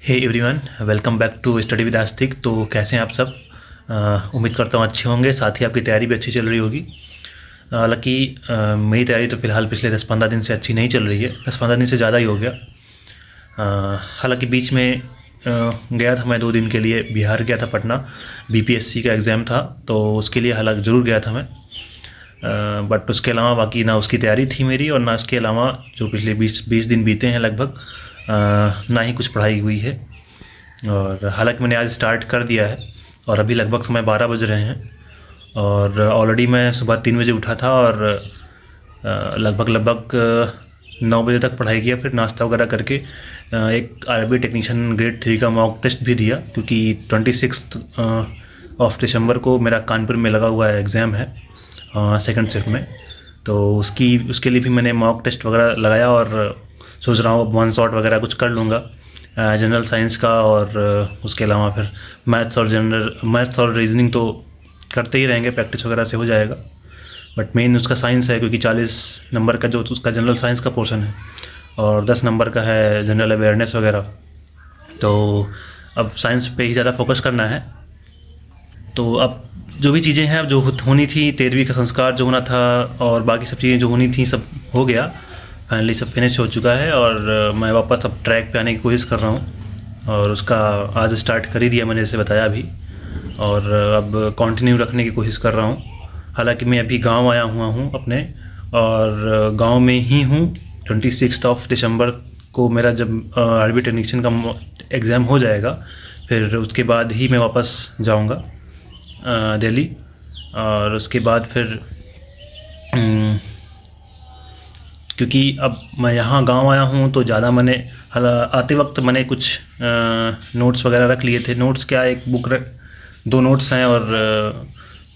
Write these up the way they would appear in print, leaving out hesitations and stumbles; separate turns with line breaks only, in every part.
Hey everyone, welcome back to study with Astik. तो कैसे हैं आप सब? उम्मीद करता हूँ अच्छे होंगे, साथ ही आपकी तैयारी भी अच्छी चल रही होगी। हालांकि मेरी तैयारी तो फ़िलहाल पिछले 10-15 दिन से अच्छी नहीं चल रही है, 10-15 दिन से ज़्यादा ही हो गया। हालांकि बीच में गया था मैं 2 दिन के लिए, बिहार गया था पटना। बीपीएससी का एग्ज़ाम था, तो उसके लिए हालांकि ज़रूर गया था मैं। बट उसके अलावा बाकी ना उसकी तैयारी थी मेरी, और ना उसके अलावा जो पिछले 20 दिन बीते हैं लगभग, ना ही कुछ पढ़ाई हुई है। और हालांकि मैंने आज स्टार्ट कर दिया है, और अभी लगभग समय 12 बज रहे हैं, और ऑलरेडी मैं सुबह 3 बजे उठा था, और लगभग 9 बजे तक पढ़ाई किया। फिर नाश्ता वगैरह करके एक आरबी टेक्नीशियन ग्रेड 3 का मॉक टेस्ट भी दिया, क्योंकि 26 ऑफ दिसंबर को मेरा कानपुर में लगा हुआ एग्ज़ाम है सेकंड शिफ्ट में। तो उसके लिए भी मैंने मॉक टेस्ट वगैरह लगाया, और सोच रहा हूँ अब 1 शॉट वगैरह कुछ कर लूँगा जनरल साइंस का। और उसके अलावा फिर मैथ्स और रीजनिंग तो करते ही रहेंगे, प्रैक्टिस वगैरह से हो जाएगा। बट मेन उसका साइंस है, क्योंकि 40 नंबर का जो उसका जनरल साइंस का पोर्शन है, और 10 नंबर का है जनरल अवेयरनेस वगैरह। तो अब साइंस पे ही ज़्यादा फोकस करना है। तो अब जो भी चीज़ें हैं जो होनी थी, 13वीं का संस्कार जो होना था, और बाकी सब चीज़ें जो होनी थी सब हो गया, फाइनली सब फिनिश हो चुका है। और मैं वापस अब ट्रैक पे आने की कोशिश कर रहा हूँ, और उसका आज स्टार्ट कर ही दिया मैंने, जैसे बताया अभी। और अब कंटिन्यू रखने की कोशिश कर रहा हूँ। हालांकि मैं अभी गांव आया हुआ हूँ अपने, और गांव में ही हूँ। 26 ऑफ दिसंबर को मेरा जब आरबी टेक्नीशियन का एग्ज़ाम हो जाएगा, फिर उसके बाद ही मैं वापस जाऊँगा दिल्ली। और उसके बाद फिर क्योंकि अब मैं यहाँ गांव आया हूँ, तो ज़्यादा मैंने आते वक्त मैंने कुछ नोट्स वगैरह रख लिए थे। नोट्स क्या, एक बुक 2 नोट्स हैं, और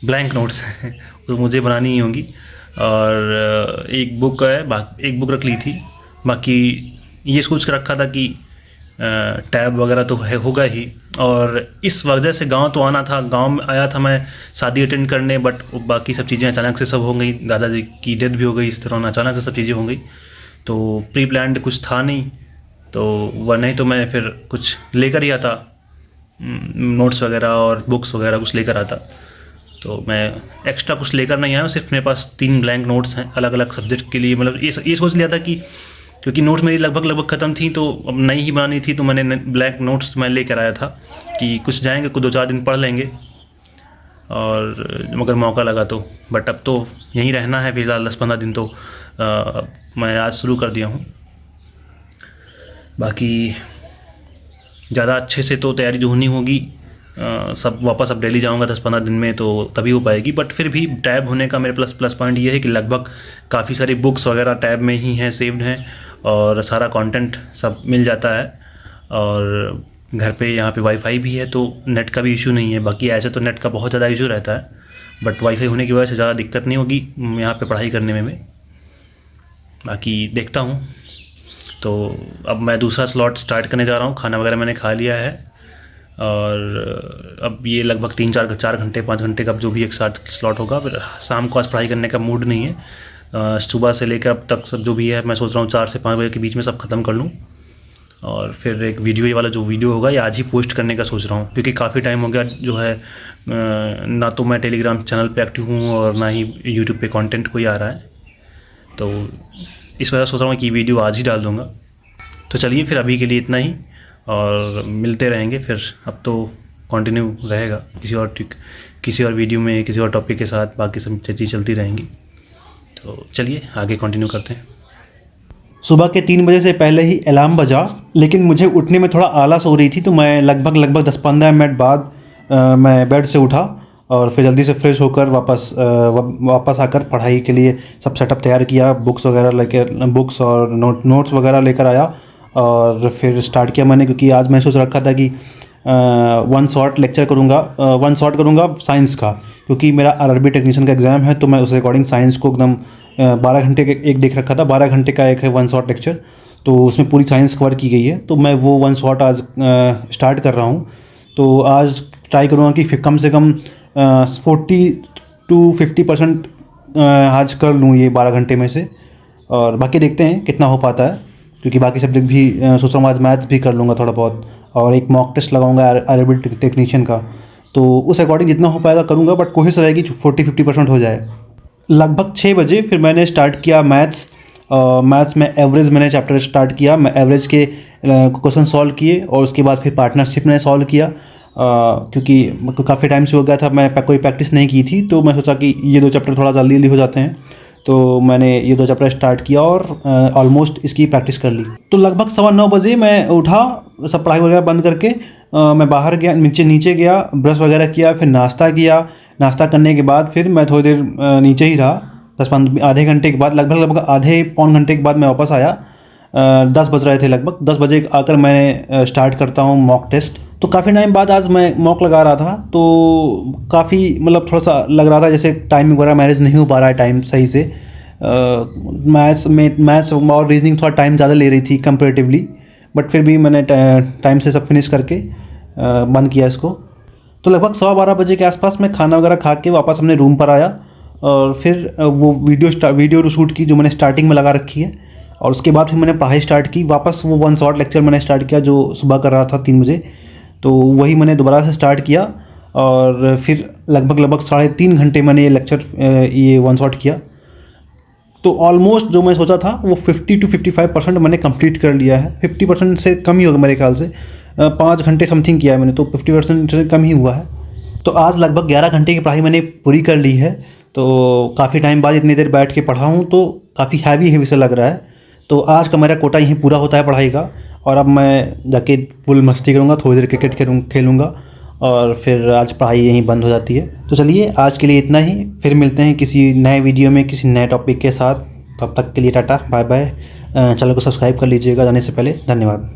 ब्लैंक नोट्स हैं तो मुझे बनानी ही होंगी। और एक बुक रख ली थी। बाकी ये सोच कर रखा था कि टैब वगैरह तो होगा ही। और इस वजह से गांव तो आना था, गांव में आया था मैं शादी अटेंड करने, बट बाकी सब चीज़ें अचानक से सब हो गई। दादाजी की डेथ भी हो गई, इस तरह अचानक से सब चीज़ें हो गई। तो प्री प्लान्ड कुछ था नहीं, तो वह नहीं तो मैं फिर कुछ लेकर ही आता, नोट्स वगैरह और बुक्स वगैरह कुछ लेकर आता। तो मैं एक्स्ट्रा कुछ लेकर नहीं आया, सिर्फ मेरे पास 3 ब्लैंक नोट्स हैं अलग अलग सब्जेक्ट के लिए। मतलब ये सोच लिया था कि क्योंकि नोट्स मेरी लगभग ख़त्म थी, तो अब नई ही बनानी थी, तो मैंने ब्लैंक नोट्स मैं लेकर आया था कि कुछ जाएंगे, कुछ 2-4 दिन पढ़ लेंगे, और मगर मौका लगा तो। बट अब तो यहीं रहना है फिलहाल 10-15 दिन, तो मैं आज शुरू कर दिया हूँ। बाकी ज़्यादा अच्छे से तो तैयारी जो होनी होगी, सब वापस अब दिल्ली जाऊंगा 10-15 दिन में, तो तभी हो पाएगी। बट फिर भी टैब होने का मेरे प्लस पॉइंट ये है कि लगभग काफ़ी सारी बुक्स वगैरह टैब में ही हैं, सेव्ड हैं, और सारा कंटेंट सब मिल जाता है। और घर पे यहाँ पे वाईफाई भी है, तो नेट का भी इशू नहीं है। बाकी ऐसे तो नेट का बहुत ज़्यादा इशू रहता है, बट वाईफाई होने की वजह से ज़्यादा दिक्कत नहीं होगी यहाँ पे पढ़ाई करने में। बाकी देखता हूँ। तो अब मैं दूसरा स्लॉट स्टार्ट करने जा रहा हूँ। खाना वगैरह मैंने खा लिया है, और अब ये लगभग 3-4 घंटे 5 घंटे का जो भी एक साथ स्लॉट होगा। फिर शाम को आज पढ़ाई करने का मूड नहीं है। सुबह से लेकर अब तक सब जो भी है, मैं सोच रहा हूँ 4 से 5 बजे के बीच में सब ख़त्म कर लूँ। और फिर एक वीडियो, ये वाला जो वीडियो होगा ये आज ही पोस्ट करने का सोच रहा हूँ, क्योंकि काफ़ी टाइम हो गया जो है, ना तो मैं टेलीग्राम चैनल पे एक्टिव हूँ, और ना ही यूट्यूब पे कंटेंट कोई आ रहा है। तो इस वजह से सोच रहा हूँ कि वीडियो आज ही डाल दूँगा। तो चलिए फिर अभी के लिए इतना ही, और मिलते रहेंगे फिर। अब तो कंटिन्यू रहेगा किसी और वीडियो में, किसी और टॉपिक के साथ, बाकी सब चीज़ें चलती रहेंगी। तो चलिए आगे कंटिन्यू करते हैं।
सुबह के 3 बजे से पहले ही अलार्म बजा, लेकिन मुझे उठने में थोड़ा आलस हो रही थी, तो मैं लगभग 10-15 मिनट बाद मैं बेड से उठा, और फिर जल्दी से फ्रेश होकर वापस आकर पढ़ाई के लिए सब सेटअप तैयार किया। बुक्स और नोट्स वगैरह लेकर आया, और फिर स्टार्ट किया मैंने। क्योंकि आज मैं सोच रखा था कि 1 शॉट लेक्चर करूँगा, 1 शॉट करूँगा साइंस का, क्योंकि मेरा आरआरबी टेक्नीशियन का एग्ज़ाम है। तो मैं उस अकॉर्डिंग साइंस को एकदम 12 घंटे के एक देख रखा था। 12 घंटे का एक है 1 शॉट लेक्चर, तो उसमें पूरी साइंस कवर की गई है। तो मैं वो 1 शॉट आज स्टार्ट कर रहा हूँ। तो आज ट्राई करूँगा कि कम से कम 40-50% आज कर लूँ ये 12 घंटे में से, और बाकी देखते हैं कितना हो पाता है। क्योंकि बाकी सब्जेक्ट भी सोच रहा हूँ आज मैथ्स भी कर लूँगा थोड़ा बहुत, और एक मॉक टेस्ट लगाऊंगा अरेबिक टेक्नीशियन का। तो उस अकॉर्डिंग जितना हो पाएगा करूँगा, बट कोशिश रहेगी 40-50% हो जाए। लगभग 6 बजे फिर मैंने स्टार्ट किया मैथ्स में एवरेज मैंने चैप्टर स्टार्ट किया। मैं एवरेज के क्वेश्चन सॉल्व किए और उसके बाद फिर पार्टनरशिप मैंने सॉल्व किया। क्योंकि काफ़ी टाइम से हो गया था, मैं कोई प्रैक्टिस नहीं की थी, तो मैं सोचा कि ये 2 चैप्टर थोड़ा जल्दी जल्दी हो जाते हैं, तो मैंने ये 2 चैप्टर स्टार्ट किया और ऑलमोस्ट इसकी प्रैक्टिस कर ली। तो लगभग 9:15 बजे मैं उठा, सब पढ़ाई वगैरह बंद करके मैं बाहर गया, नीचे गया, ब्रश वगैरह किया, फिर नाश्ता किया। नाश्ता करने के बाद फिर मैं थोड़ी देर नीचे ही रहा। 10-15 आधे घंटे के बाद, लगभग आधे पौन घंटे के बाद मैं वापस आया। 10 बज रहे थे लगभग। 10 बजे आकर मैंने स्टार्ट करता हूँ मॉक टेस्ट। तो काफ़ी टाइम बाद आज मैं मॉक लगा रहा था, तो काफ़ी मतलब थोड़ा सा लग रहा था जैसे टाइम वगैरह मैनेज नहीं हो पा रहा है टाइम सही से। मैथ्स और रीजनिंग थोड़ा टाइम ज़्यादा ले रही थी कंपेरेटिवली, बट फिर भी मैंने टाइम से सब फिनिश करके बंद किया इसको। तो लगभग 12:15 बजे के आसपास मैं खाना वगैरह खा के वापस अपने रूम पर आया और फिर वो वीडियो शूट की जो मैंने स्टार्टिंग में लगा रखी है, और उसके बाद फिर मैंने पढ़ाई स्टार्ट की। वापस वो 1 शॉर्ट लेक्चर मैंने स्टार्ट किया जो सुबह कर रहा था 3 बजे, तो वही मैंने दोबारा से स्टार्ट किया और फिर लगभग 3.5 घंटे मैंने ये लेक्चर ये 1 शॉट किया। तो ऑलमोस्ट जो मैं सोचा था वो 50-55% मैंने कंप्लीट कर लिया है। 50% से कम ही होगा मेरे ख्याल से। 5 घंटे समथिंग किया है मैंने, तो 50% से कम ही हुआ है। तो आज लगभग 11 घंटे की पढ़ाई मैंने पूरी कर ली है। तो काफ़ी टाइम बाद इतनी देर बैठ के पढ़ा हूँ, तो काफ़ी हैवी से लग रहा है। तो आज का मेरा कोटा यहीं पूरा होता है पढ़ाई का, और अब मैं जाके फुल मस्ती करूँगा, थोड़ी देर क्रिकेट खेलूँगा और फिर आज पढ़ाई यहीं बंद हो जाती है। तो चलिए आज के लिए इतना ही, फिर मिलते हैं किसी नए वीडियो में किसी नए टॉपिक के साथ। तब तक के लिए टाटा बाय बाय। चैनल को सब्सक्राइब कर लीजिएगा जाने से पहले। धन्यवाद।